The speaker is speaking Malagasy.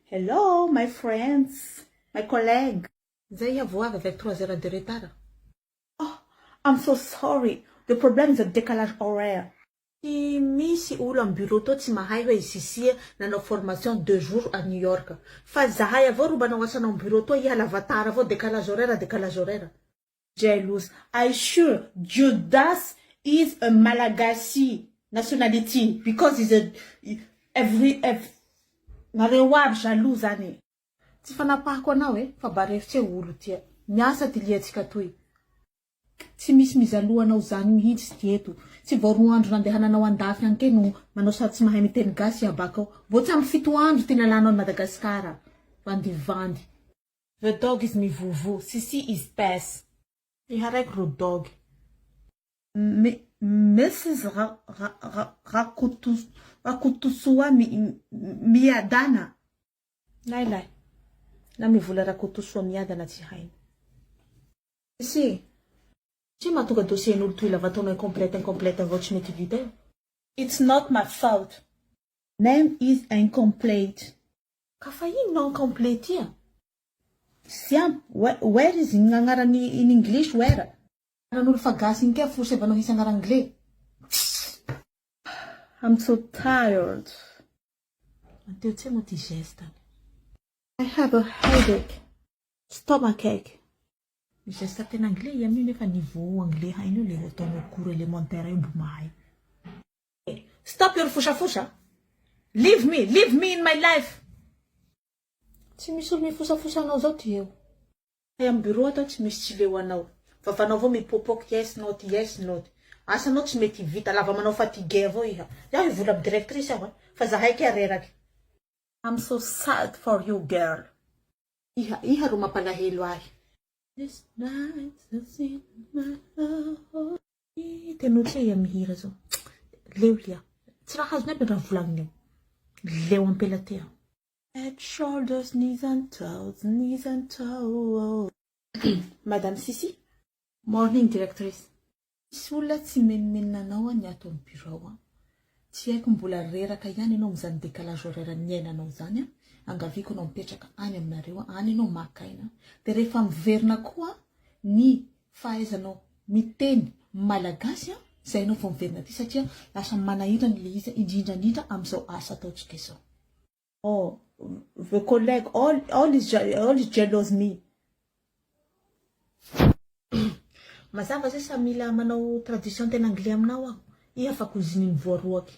Hello, my friends, my colleague. Zay avoava avec 3 heures de retard. Oh, I'm so sorry. The problem is a décalage horaire. Misy olo am bureau to tsy mahay hoe CICI nanao formation 2 jours à New York. Fa zahay avao ro manao asa nao am bureau to iha lavatar avao décalage horaire. Jalouse, I sure Judas is a Malagasy nationality because he's a every Narewab Jalouse ani. Tsy fanapahako anao fa barefitsy olo tia. Miasa ty liatsika toy. Tsy misy mizaloanao zany mihitsy ty eto. Tsy vao 2 andro nandehananao andafy anke no manao sady tsy mahay miteny gasy abakao. Vao tsy amy 7 andro ty nalanao Madagasikara. Vandivandy. The dog is mivovo. CICI is pes. Iharaiky ro dog. Mrs. Rakutusua miadana. Lai. Na mivola Rakutusua miadana tsy hainy. CICI. Tsy mahatonga dossier n'olo toy lavatonao incomplete avao tsy mety vita io. It's not my fault. Name is incomplete. Ka fa ino incomplete ia? Siam, where is gn'agnarany in English where? An'olo fa gasy inke forse vanao hisy agnara anglais. I'm so tired. Anteo tsy mo ty geste. I have a headache. Stomachache. Geste tena anglais yami nefa niveau anglais haino le autono cours élémentaire mbo mahay. Stop your fusha. Leave me in my life. Tsy misy olo mifosafosa anao zao ty eo. Ay am bureau atao tsy misy tsy leo anao. Fa fanao avao mipopoky yes not. Asa anao tsy mety vita lava manao fatigué avao iha. Yaho ivola am directrice aho fa zahay ke areraky. I'm so sad for you girl. Iha ro mampalahelo ahy. This night in my heart. Tenotse ya mihira zao. Leo lia. Tsy raha hazo nebe raha volagniny. Leo ampelatea. Head, shoulders, knees and toes. Madame CICI. Morning, directrice. Misy olona tsy menmenanao ny ato amin'ny bureau. Tsy haiko mbola reraka ihany ianao mizany décalage horaire ny iainanao zany. Angaviko anao mipetraka any aminareo, any ianao makaina. De rehefa miverina koa ny fahaizanao miteny malagasy, zay ianao vao miverina ty satria lasa manahirana le izy indrindra am'izao asa ataotsika izao. Oh, the colleague, all is jealous me. Mazava zay sa mila manao tradition tena anglais aminao aho. Iha fa cousine voaroaky.